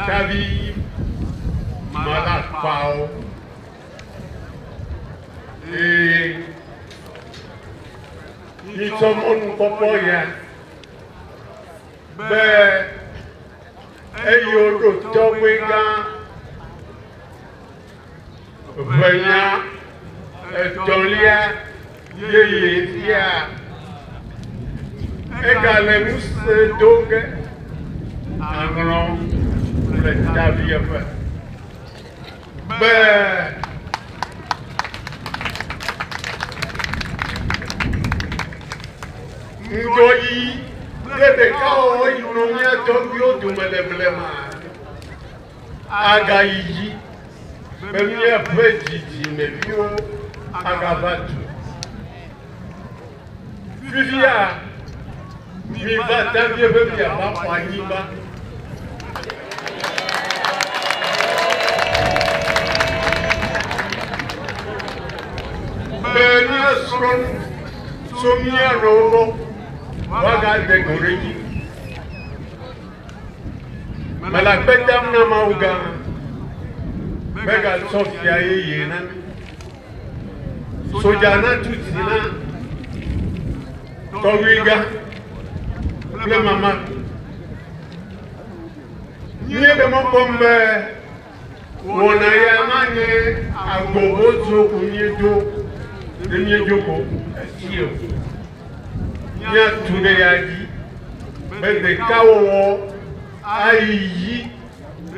Taviefe, et ils sont mon copain. Ben, et Torgbui Wenya, et donc, en Taviefe. Ben, Ngoyi, le kao inomia Torgbui dumelema. Agayi, bemia petiti mebio agabatu. Vivia, mi va Taviefe bia ba kwaniba. Benia somia robo. Waga de Coronation. Malakbetam na mauga. Bega Sofia yena. Sojana tutina. Torwiga. Le mama. Nye de mon pombe. Wona ya manye agobozo kunyejo. Kunyejo ko. Sio. Nya tude yaji bende kawo ayi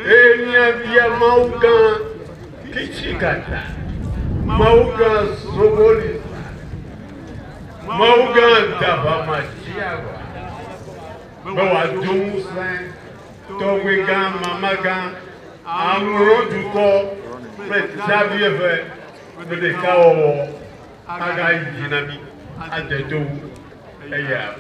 enya bia mauga kichikata mauga sogoli mauga daba machiawa bawa dumusa Torgbui mamaga amro duko Taviefe bende kawo aga jinami Addo. Yeah,